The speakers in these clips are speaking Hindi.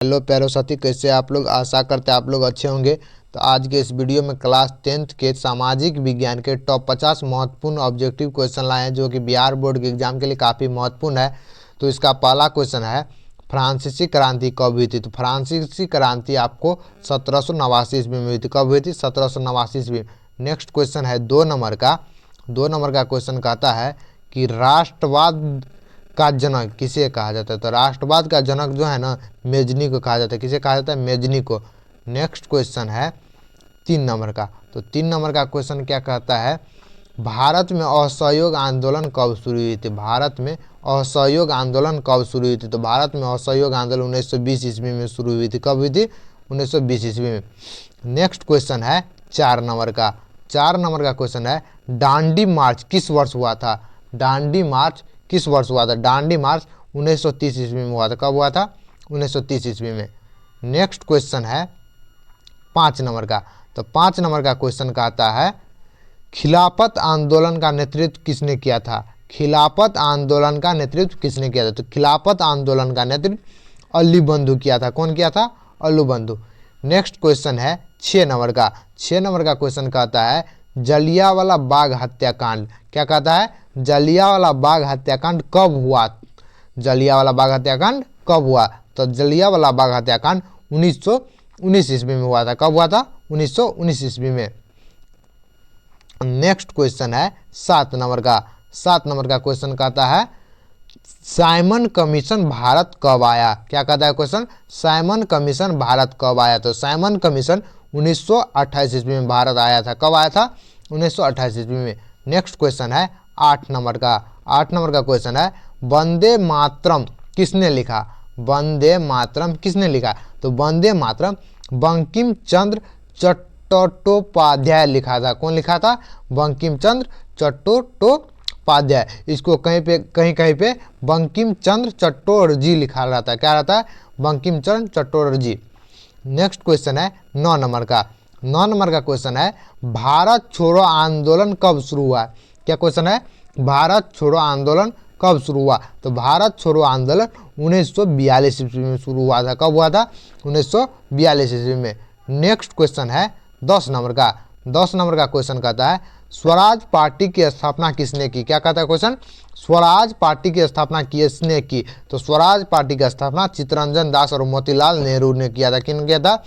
हेलो प्यारो साथी, कैसे आप लोग। आशा करते हैं आप लोग अच्छे होंगे। तो आज के इस वीडियो में क्लास 10th के सामाजिक विज्ञान के टॉप 50 महत्वपूर्ण ऑब्जेक्टिव क्वेश्चन लाए हैं, जो कि बिहार बोर्ड के एग्जाम के लिए काफ़ी महत्वपूर्ण है। तो इसका पहला क्वेश्चन है, फ्रांसीसी क्रांति कब हुई थी। तो फ्रांसीसी क्रांति आपको 1789 ईस्वी में हुई थी। कब हुई थी? 1789 ईस्वी। नेक्स्ट क्वेश्चन है 2 नंबर का। 2 नंबर का क्वेश्चन कहता है कि राष्ट्रवाद का जनक किसे कहा जाता है। तो राष्ट्रवाद का जनक जो है ना, मेजनी को कहा जाता है। किसे कहा जाता है? मेजनी को। नेक्स्ट क्वेश्चन है 3 नंबर का। तो 3 नंबर का क्वेश्चन क्या कहता है, भारत में असहयोग आंदोलन कब शुरू हुई थी। भारत में असहयोग आंदोलन कब शुरू हुई थी। तो भारत में असहयोग आंदोलन 1920 ईस्वी में शुरू हुई थी। कब हुई थी? 1920 ईस्वी में। नेक्स्ट क्वेश्चन है 4 नंबर का। 4 नंबर का क्वेश्चन है, दांडी मार्च किस वर्ष हुआ था। दांडी मार्च किस वर्ष हुआ था। दांडी मार्च 1930 ईस्वी में हुआ था। कब हुआ था? 1930 ईस्वी में। नेक्स्ट क्वेश्चन है 5 नंबर का। तो 5 नंबर का क्वेश्चन कहता है, खिलाफत आंदोलन का नेतृत्व किसने किया था। खिलाफत आंदोलन का नेतृत्व किसने किया था। तो खिलाफत आंदोलन का नेतृत्व अली बंधु किया था। कौन किया था? अली बंधु। नेक्स्ट क्वेश्चन है 6 नंबर का। 6 नंबर का क्वेश्चन कहता है, जलियांवाला बाग हत्याकांड। क्या कहता है? जलियांवाला बाग हत्याकांड कब हुआ। जलियांवाला बाग हत्याकांड कब हुआ। तो जलियांवाला बाग हत्याकांड 1919 ईस्वी में हुआ था। कब हुआ था? 1919 ईस्वी में। नेक्स्ट क्वेश्चन है 7 नंबर का। 7 नंबर का क्वेश्चन कहता है, साइमन कमीशन भारत कब आया। क्या कहता है क्वेश्चन? साइमन कमीशन भारत कब आया। तो साइमन कमीशन 1928 ईस्वी में भारत आया था। कब आया था? 1928 ईस्वी में। नेक्स्ट क्वेश्चन है 8 नंबर का। 8 नंबर का क्वेश्चन है, वंदे मातरम किसने लिखा। वंदे मातरम किसने लिखा। तो वंदे मातरम बंकिम चंद्र चट्टोपाध्याय लिखा था। कौन लिखा था? बंकिम चंद्र चट्टोपाध्याय। इसको कहीं कहीं पे बंकिम चंद्र चट्टोपाध्याय लिखा रहता है। क्या रहता है? बंकिम चंद्र चट्टोपाध्याय। नेक्स्ट क्वेश्चन है 9 नंबर का। 9 नंबर का क्वेश्चन है, भारत छोड़ो आंदोलन कब शुरू हुआ। क्या क्वेश्चन है? भारत छोड़ो आंदोलन कब शुरू हुआ। तो भारत छोड़ो आंदोलन 1942 ईस्वी में शुरू हुआ था। कब हुआ था? 1942 ईस्वी में। नेक्स्ट क्वेश्चन है 10 नंबर का। 10 नंबर का क्वेश्चन कहता है, स्वराज पार्टी की स्थापना किसने की। क्या कहता है क्वेश्चन? स्वराज पार्टी की स्थापना किसने की। तो स्वराज पार्टी की स्थापना चित्तरंजन दास और मोतीलाल नेहरू ने किया था। किन किया था?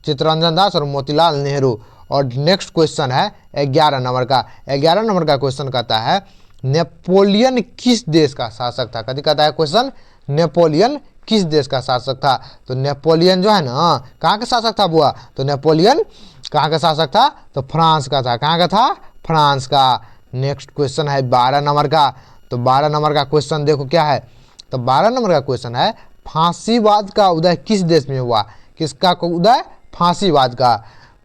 चित्तरंजन दास और मोतीलाल नेहरू। और नेक्स्ट क्वेश्चन है 11 नंबर का। 11 नंबर का क्वेश्चन कहता है, नेपोलियन किस देश का शासक था। कभी कहता है क्वेश्चन, नेपोलियन किस देश का शासक था। तो नेपोलियन जो है ना, कहाँ का शासक था बुआ। तो नेपोलियन कहाँ का शासक था। तो फ्रांस का था। कहाँ का था? फ्रांस का। नेक्स्ट क्वेश्चन है 12 नंबर का। तो 12 नंबर का क्वेश्चन देखो क्या है। तो 12 नंबर का क्वेश्चन है, फांसीवाद का उदय किस देश में हुआ। किसका उदय? फांसीवाद का।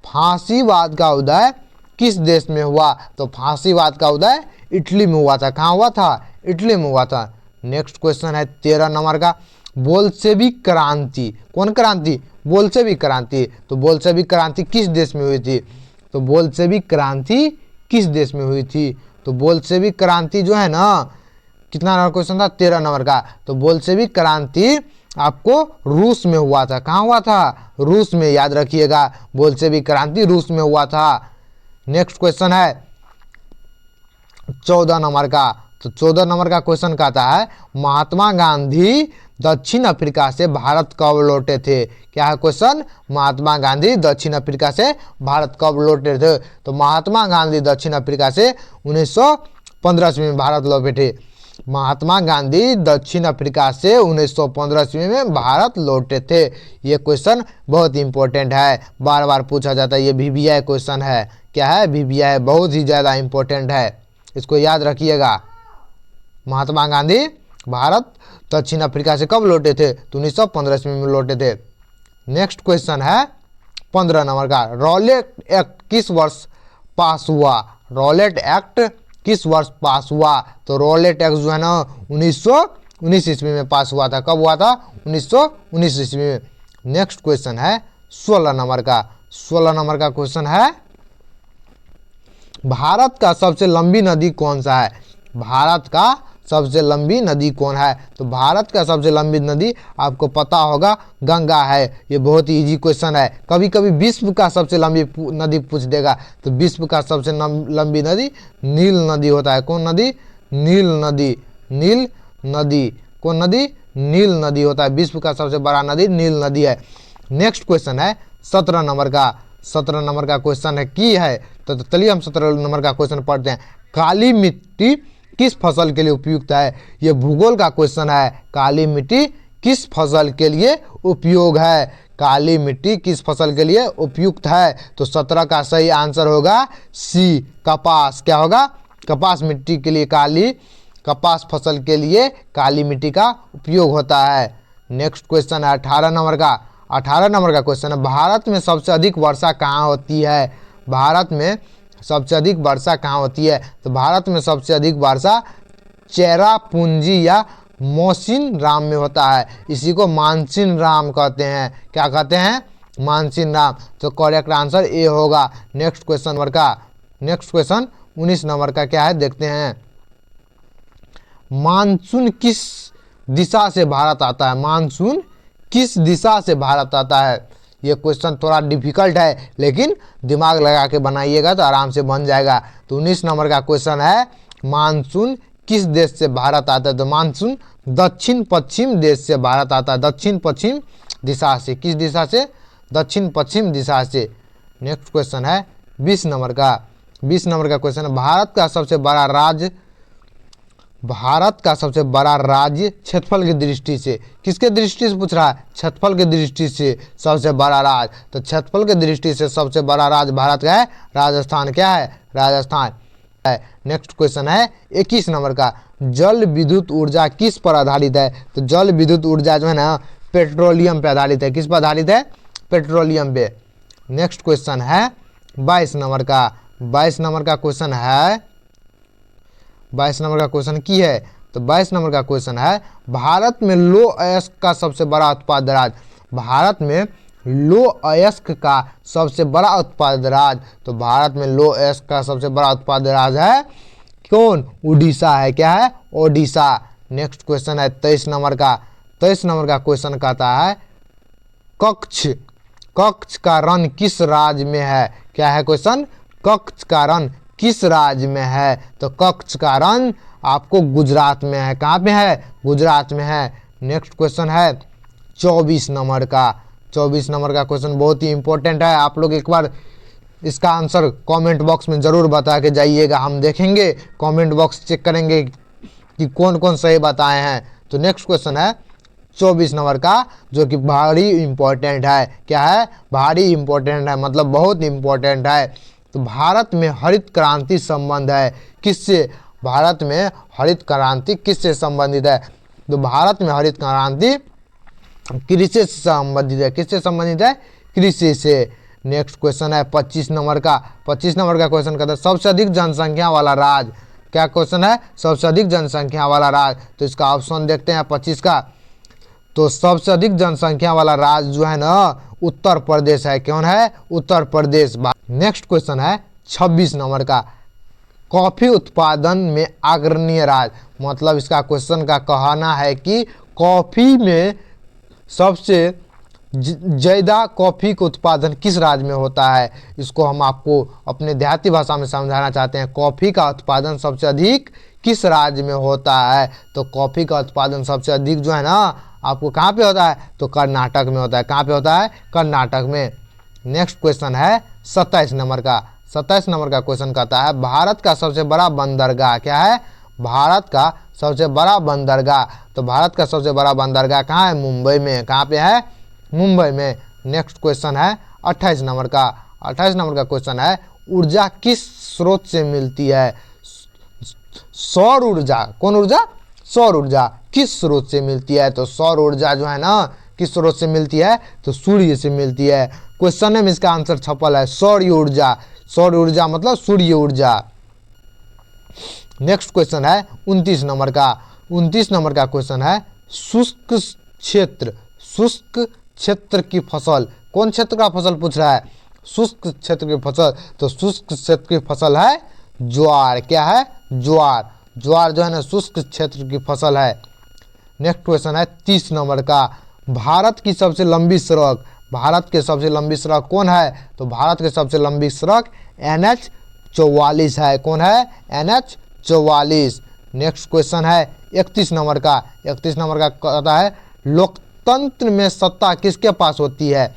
फांसीवाद का उदय किस देश में हुआ। तो फांसीवाद का उदय इटली में हुआ था। कहाँ हुआ था? इटली में हुआ था। नेक्स्ट क्वेश्चन है 13 नंबर का, बोल्शेविक क्रांति। कौन क्रांति? बोल्शेविक क्रांति। तो बोल्शेविक क्रांति किस देश में हुई थी। तो बोल्शेविक क्रांति किस देश में हुई थी। तो बोल्शेविक क्रांति जो है ना, कितना नंबर क्वेश्चन था? 13 नंबर का। तो बोल्शेविक क्रांति आपको रूस में हुआ था। कहाँ हुआ था? रूस में। याद रखिएगा, बोल्शेविक क्रांति रूस में हुआ था। नेक्स्ट क्वेश्चन है 14 नंबर का। तो 14 नंबर का क्वेश्चन कहता है, महात्मा गांधी दक्षिण अफ्रीका से भारत कब लौटे थे। क्या है क्वेश्चन? महात्मा गांधी दक्षिण अफ्रीका से भारत कब लौटे थे। तो महात्मा गांधी दक्षिण अफ्रीका से 1915 ईस्वी में भारत लौटे थे। महात्मा गांधी दक्षिण अफ्रीका से 1915 ईस्वी में भारत लौटे थे। ये क्वेश्चन बहुत इंपॉर्टेंट है, बार बार पूछा जाता है। ये VVI क्वेश्चन है। क्या है? VVI बहुत ही ज़्यादा इंपॉर्टेंट है, इसको याद रखिएगा। महात्मा गांधी भारत दक्षिण अफ्रीका से कब लौटे थे। तो 1915 ईस्वी में लौटे थे। नेक्स्ट क्वेश्चन है 15 नंबर का, रॉलेट एक्ट किस वर्ष पास हुआ। रॉलेट एक्ट किस वर्ष पास हुआ। तो रॉलेट एक्ट जो है ना 1919 ईस्वी में पास हुआ था। कब हुआ था? 1919 ईस्वी में। नेक्स्ट क्वेश्चन है 16 नंबर का। 16 नंबर का क्वेश्चन है, भारत का सबसे लंबी नदी कौन सा है। भारत का सबसे लंबी नदी कौन है? तो भारत का सबसे लंबी नदी आपको पता होगा गंगा है। ये बहुत ही इजी क्वेश्चन है। कभी कभी विश्व का सबसे लंबी नदी पूछ देगा, तो विश्व का सबसे लंबी नदी नील नदी होता है। कौन नदी? नील नदी। नील नदी। कौन नदी? नील नदी होता है। विश्व का सबसे बड़ा नदी नील नदी है। नेक्स्ट क्वेश्चन है 17 नंबर का। 17 नंबर का क्वेश्चन है की है, तो चलिए हम 17 नंबर का क्वेश्चन पढ़ते हैं। काली मिट्टी किस फसल के लिए उपयुक्त है? ये भूगोल का क्वेश्चन है। काली मिट्टी किस फसल के लिए उपयोग है? काली मिट्टी किस फसल के लिए उपयुक्त है? तो 17 का सही आंसर होगा सी, कपास। क्या होगा? कपास मिट्टी के लिए कपास फसल के लिए काली मिट्टी का उपयोग होता है। नेक्स्ट क्वेश्चन है 18 नंबर का। 18 नंबर का क्वेश्चन है भारत में सबसे अधिक वर्षा कहाँ होती है? भारत में सबसे अधिक वर्षा कहाँ होती है? तो भारत में सबसे अधिक वर्षा चेरापूंजी या मौसिन राम में होता है। इसी को मानसिन राम कहते हैं। क्या कहते हैं? मानसिन राम। तो करेक्ट आंसर ए होगा। नेक्स्ट क्वेश्चन 19 नंबर का क्या है देखते हैं। मानसून किस दिशा से भारत आता है? मानसून किस दिशा से भारत आता है? ये क्वेश्चन थोड़ा डिफिकल्ट है, लेकिन दिमाग लगा के बनाइएगा तो आराम से बन जाएगा। तो 19 नंबर का क्वेश्चन है मानसून किस देश से भारत आता है? तो मानसून दक्षिण पश्चिम देश से भारत आता है। दक्षिण पश्चिम दिशा से। किस दिशा से? दक्षिण पश्चिम दिशा से। नेक्स्ट क्वेश्चन है 20 नंबर का। 20 नंबर का क्वेश्चन है भारत का सबसे बड़ा राज्य क्षेत्रफल की दृष्टि से। किसके दृष्टि से पूछ रहा है? क्षेत्रफल की दृष्टि से सबसे बड़ा राज्य। तो क्षेत्रफल की दृष्टि से सबसे बड़ा राज्य भारत का है राजस्थान। क्या है? राजस्थान है। नेक्स्ट क्वेश्चन है 21 नंबर का। जल विद्युत ऊर्जा किस पर आधारित है? तो जल विद्युत ऊर्जा जो है ना पेट्रोलियम पे आधारित है। किस पर आधारित है? पेट्रोलियम पे। नेक्स्ट क्वेश्चन है 22 नंबर का। 22 नंबर का क्वेश्चन है 22 नंबर का क्वेश्चन की है, तो 22 नंबर का क्वेश्चन है भारत में लौह अयस्क का सबसे बड़ा उत्पादक राज्य। भारत में लौह अयस्क का सबसे बड़ा उत्पादक राज्य। तो भारत में लौह अयस्क का सबसे बड़ा उत्पादक राज्य है कौन? उड़ीसा है। क्या है? ओडिशा। नेक्स्ट क्वेश्चन है 23 नंबर का। 23 नंबर का क्वेश्चन कहता है कच्छ का रण किस राज्य में है? क्या है क्वेश्चन? कच्छ का रण किस राज्य में है? तो कच्छ का रण आपको गुजरात में है। कहाँ पे है? गुजरात में है। नेक्स्ट क्वेश्चन है 24 नंबर का। 24 नंबर का क्वेश्चन बहुत ही इंपॉर्टेंट है। आप लोग एक बार इसका आंसर कमेंट बॉक्स में ज़रूर बता के जाइएगा। हम देखेंगे, कमेंट बॉक्स चेक करेंगे कि कौन कौन सही बताए हैं। तो नेक्स्ट क्वेश्चन है 24 नंबर का, जो कि भारी इंपॉर्टेंट है। क्या है? भारी इंपॉर्टेंट है, मतलब बहुत इंपॉर्टेंट है। तो भारत में हरित क्रांति संबंध है किससे? भारत में हरित क्रांति किससे संबंधित है? तो भारत में हरित क्रांति कृषि से संबंधित है। किससे संबंधित है? कृषि से। नेक्स्ट क्वेश्चन है 25 नंबर का। 25 नंबर का क्वेश्चन कहता है सबसे अधिक जनसंख्या वाला राज्य। क्या क्वेश्चन है? सबसे अधिक जनसंख्या वाला राज्य। तो इसका ऑप्शन देखते हैं 25 का। तो सबसे अधिक जनसंख्या वाला राज्य जो है ना उत्तर प्रदेश है। कौन है? उत्तर प्रदेश। नेक्स्ट क्वेश्चन है 26 नंबर का। कॉफी उत्पादन में अग्रणी राज्य, मतलब इसका क्वेश्चन का कहना है कि कॉफी में सबसे ज़्यादा कॉफ़ी का उत्पादन किस राज्य में होता है। इसको हम आपको अपने देहाती भाषा में समझाना चाहते हैं। कॉफ़ी का उत्पादन सबसे अधिक किस राज्य में होता है? तो कॉफ़ी का उत्पादन सबसे अधिक जो है ना आपको कहाँ पे होता है? तो कर्नाटक में होता है। कहाँ पे होता है? कर्नाटक में। नेक्स्ट क्वेश्चन है 27 नंबर का। 27 नंबर का क्वेश्चन कहता है भारत का सबसे बड़ा बंदरगाह। क्या है? भारत का सबसे बड़ा बंदरगाह। तो भारत का सबसे बड़ा बंदरगाह कहाँ है? मुंबई में। कहाँ पे है? मुंबई में। नेक्स्ट क्वेश्चन है 28 नंबर का। 28 नंबर का क्वेश्चन है ऊर्जा किस स्रोत से मिलती है? सौर ऊर्जा। कौन ऊर्जा? सौर ऊर्जा। किस स्रोत से मिलती है? तो सौर ऊर्जा जो है ना किस स्रोत से मिलती है? तो सूर्य से मिलती है। क्वेश्चन में इसका आंसर छपल है सौर ऊर्जा। सौर ऊर्जा मतलब सूर्य ऊर्जा। नेक्स्ट क्वेश्चन है 29 नंबर का। 29 नंबर का क्वेश्चन है शुष्क क्षेत्र। शुष्क क्षेत्र की फसल। कौन क्षेत्र का फसल पूछ रहा है? शुष्क क्षेत्र की फसल। तो शुष्क क्षेत्र की फसल है ज्वार। क्या है? ज्वार। ज्वार जो है ना शुष्क क्षेत्र की फसल है। नेक्स्ट क्वेश्चन है 30 नंबर का, भारत की सबसे लंबी सड़क, भारत की सबसे लंबी सड़क कौन है? तो भारत की सबसे लंबी सड़क NH 44 है। कौन है? NH 44। नेक्स्ट क्वेश्चन है 31 नंबर का, 31 नंबर का कहता है लोकतंत्र में सत्ता किसके पास होती है?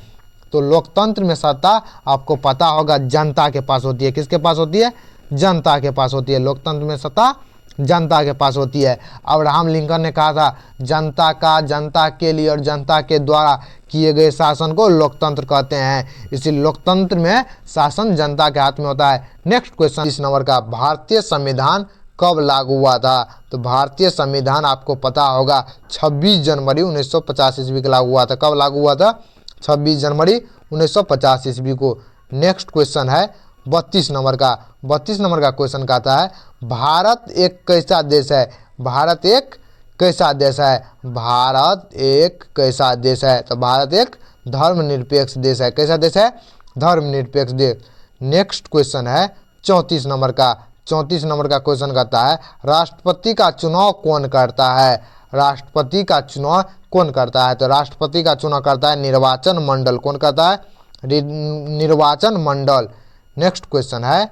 तो लोकतंत्र में सत्ता आपको पता होगा जनता के पास होती है। किसके पास होती है? जनता के पास होती है। लोकतंत्र में सत्ता जनता के पास होती है। अब्राहम लिंकन ने कहा था जनता का, जनता के लिए और जनता के द्वारा किए गए शासन को लोकतंत्र कहते हैं। इसीलिए लोकतंत्र में शासन जनता के हाथ में होता है। नेक्स्ट क्वेश्चन 30 नंबर का, भारतीय संविधान कब लागू हुआ था? तो भारतीय संविधान आपको पता होगा 26 जनवरी 1950 ईस्वी को लागू हुआ था। कब लागू हुआ था? 26 जनवरी 1950 ईस्वी को। नेक्स्ट क्वेश्चन है 32 नंबर का, 32 नंबर का क्वेश्चन कहता है भारत एक कैसा देश है? भारत एक कैसा देश है? भारत एक कैसा देश है? तो भारत एक धर्मनिरपेक्ष देश है। कैसा देश है? धर्मनिरपेक्ष देश। नेक्स्ट क्वेश्चन है 34 नंबर का, 34 नंबर का क्वेश्चन कहता है राष्ट्रपति का चुनाव कौन करता है? राष्ट्रपति का चुनाव कौन करता है? तो राष्ट्रपति का चुनाव करता है निर्वाचन मंडल। कौन करता है? निर्वाचन मंडल। नेक्स्ट क्वेश्चन है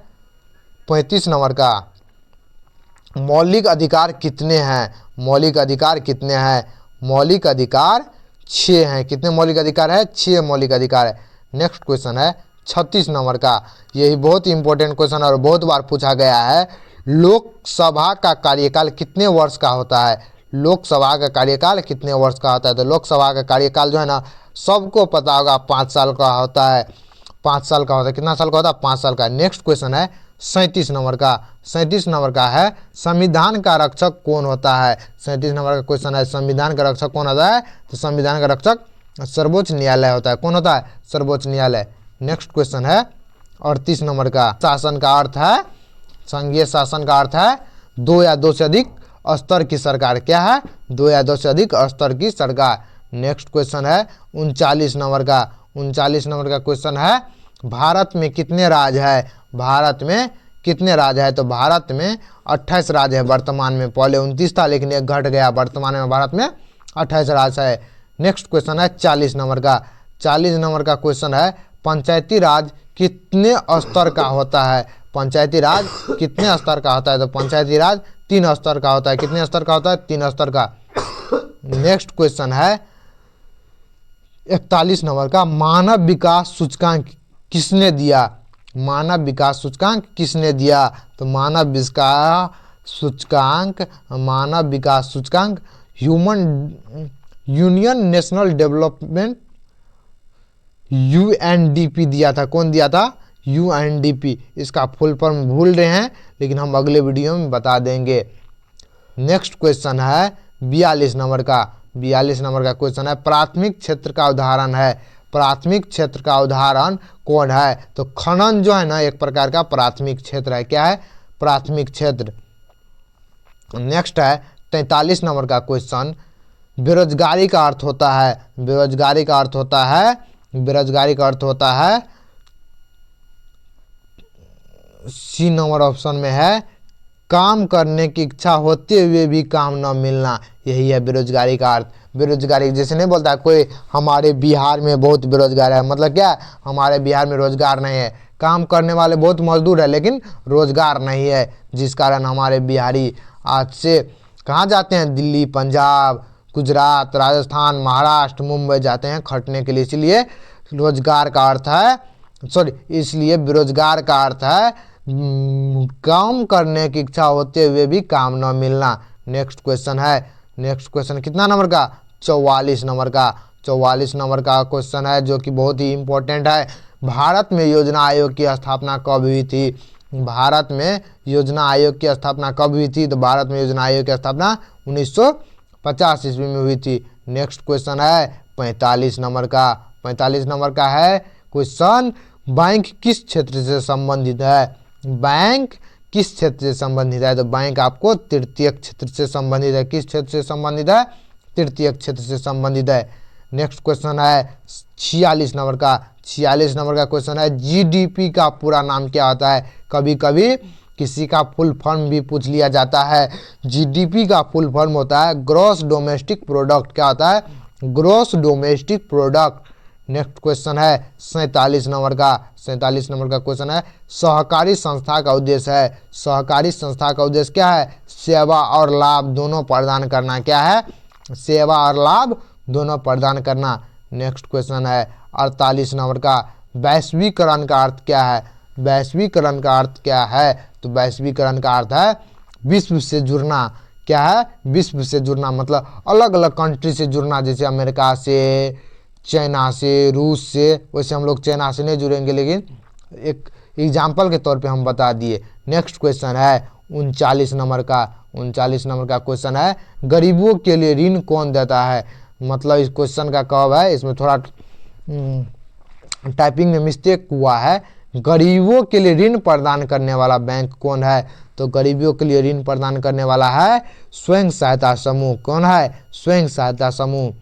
35 नंबर का, मौलिक अधिकार कितने हैं? मौलिक अधिकार कितने हैं? मौलिक अधिकार 6 हैं। कितने मौलिक अधिकार है? 6 मौलिक अधिकार है। नेक्स्ट क्वेश्चन है 36 नंबर का, यही बहुत इंपॉर्टेंट क्वेश्चन और बहुत बार पूछा गया है, लोकसभा का कार्यकाल कितने वर्ष का होता है? लोकसभा का कार्यकाल कितने वर्ष का होता है? तो लोकसभा का कार्यकाल जो है ना सबको पता होगा 5 साल का होता है। 5 साल का होता है। कितना साल का होता है? 5 साल का। नेक्स्ट क्वेश्चन है 37 नंबर का, 37 नंबर का है संविधान का रक्षक कौन होता है? 37 नंबर का क्वेश्चन है संविधान का रक्षक कौन होता है? तो संविधान का रक्षक सर्वोच्च न्यायालय होता है। कौन होता है? सर्वोच्च न्यायालय। नेक्स्ट क्वेश्चन है 38 नंबर का, शासन का अर्थ है, संघीय शासन का अर्थ है 2 या 2 से अधिक स्तर की सरकार। क्या है? 2 या 2 से अधिक स्तर की सरकार। नेक्स्ट क्वेश्चन है 39 नंबर का, 39 नंबर का क्वेश्चन है भारत में कितने राज्य है? भारत में कितने राज्य है? तो भारत में 28 राज्य है वर्तमान में। पहले 29 था लेकिन एक घट गया। वर्तमान में भारत में 28 राज्य है। नेक्स्ट क्वेश्चन है 40 नंबर का, 40 नंबर का क्वेश्चन है पंचायती राज कितने स्तर का होता है? पंचायती राज कितने स्तर का होता है? तो पंचायती राज 3 स्तर का होता है। कितने स्तर का होता है? 3 स्तर का। नेक्स्ट क्वेश्चन है 41 नंबर का, मानव विकास सूचकांक किसने दिया? मानव विकास सूचकांक किसने दिया? तो मानव विकास सूचकांक यूनियन नेशनल डेवलपमेंट UNDP दिया था। कौन दिया था? UNDP। इसका फुल फॉर्म भूल रहे हैं लेकिन हम अगले वीडियो में बता देंगे। नेक्स्ट क्वेश्चन है 42 नंबर का, 42 नंबर का क्वेश्चन है प्राथमिक क्षेत्र का उदाहरण है। प्राथमिक क्षेत्र का उदाहरण कौन है? तो खनन जो है ना एक प्रकार का प्राथमिक क्षेत्र है। क्या है? प्राथमिक क्षेत्र। नेक्स्ट है 43 नंबर का क्वेश्चन, बेरोजगारी का अर्थ होता है, बेरोजगारी का अर्थ होता है, बेरोजगारी का अर्थ होता है, सी नंबर ऑप्शन में है काम करने की इच्छा होते हुए भी काम न मिलना। यही है बेरोजगारी का अर्थ। बेरोजगारी जैसे नहीं बोलता कोई हमारे बिहार में बहुत बेरोजगार है, मतलब क्या? हमारे बिहार में रोजगार नहीं है। काम करने वाले बहुत मजदूर है लेकिन रोजगार नहीं है, जिस कारण हमारे बिहारी आज से कहाँ जाते हैं? दिल्ली, पंजाब, गुजरात, राजस्थान, महाराष्ट्र, मुंबई जाते हैं खटने के लिए। इसलिए रोजगार का अर्थ है, इसलिए बेरोजगार का अर्थ है काम करने की इच्छा होते हुए भी काम न मिलना। नेक्स्ट क्वेश्चन है, नेक्स्ट क्वेश्चन कितना नंबर का? 44 नंबर का, 44 नंबर का क्वेश्चन है जो कि बहुत ही इम्पोर्टेंट है। भारत में योजना आयोग की स्थापना कब हुई थी? भारत में योजना आयोग की स्थापना कब हुई थी? तो भारत में योजना आयोग की स्थापना 1950 ईस्वी में हुई थी। नेक्स्ट क्वेश्चन है 45 नंबर का, 45 नंबर का है क्वेश्चन, बैंक किस क्षेत्र से संबंधित है? बैंक किस क्षेत्र से संबंधित है? तो बैंक आपको तृतीयक क्षेत्र से संबंधित है। किस क्षेत्र से संबंधित है? तृतीयक क्षेत्र से संबंधित है। नेक्स्ट क्वेश्चन है 46 नंबर का, 46 नंबर का क्वेश्चन है जीडीपी का पूरा नाम क्या होता है? कभी कभी किसी का फुल फॉर्म भी पूछ लिया जाता है। जीडीपी का फुल फॉर्म होता है ग्रॉस डोमेस्टिक प्रोडक्ट। क्या होता है? Gross domestic product. Next question है 47 नंबर का। 47 नंबर का क्वेश्चन है सहकारी संस्था का उद्देश्य है। सहकारी संस्था का उद्देश्य क्या है? सेवा और लाभ दोनों प्रदान करना। क्या है? सेवा और लाभ दोनों प्रदान करना। नेक्स्ट क्वेश्चन है 48 नंबर का। वैश्वीकरण का अर्थ क्या है? वैश्वीकरण का अर्थ क्या है? तो वैश्वीकरण का अर्थ है विश्व से जुड़ना। क्या है? विश्व से जुड़ना मतलब अलग अलग कंट्री से जुड़ना, जैसे अमेरिका से, चाइना से, रूस से। वैसे हम लोग चाइना से नहीं जुड़ेंगे, लेकिन एक एग्जाम्पल के तौर पे हम बता दिए। नेक्स्ट क्वेश्चन है 39 नंबर का। 39 नंबर का क्वेश्चन है गरीबों के लिए ऋण कौन देता है? मतलब इस क्वेश्चन का कब है, इसमें थोड़ा टाइपिंग में मिस्टेक हुआ है। गरीबों के लिए ऋण प्रदान करने वाला बैंक कौन है? तो गरीबों के लिए ऋण प्रदान करने वाला है स्वयं सहायता समूह। कौन है? स्वयं सहायता समूह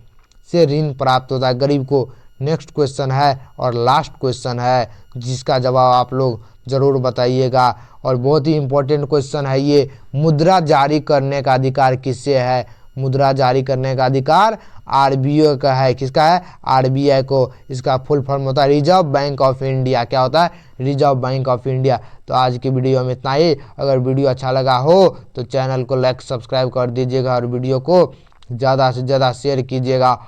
से ऋण प्राप्त होता है गरीब को। नेक्स्ट क्वेश्चन है और लास्ट क्वेश्चन है, जिसका जवाब आप लोग जरूर बताइएगा, और बहुत ही इंपॉर्टेंट क्वेश्चन है ये। मुद्रा जारी करने का अधिकार किससे है? मुद्रा जारी करने का अधिकार आरबीआई का है। किसका है? आरबीआई को। इसका फुल फॉर्म होता है रिजर्व बैंक ऑफ इंडिया। क्या होता है? Reserve bank of India. तो आज की वीडियो में इतना ही। अगर वीडियो अच्छा लगा हो तो चैनल को लाइक सब्सक्राइब कर दीजिएगा और वीडियो को ज़्यादा से ज़्यादा शेयर कीजिएगा।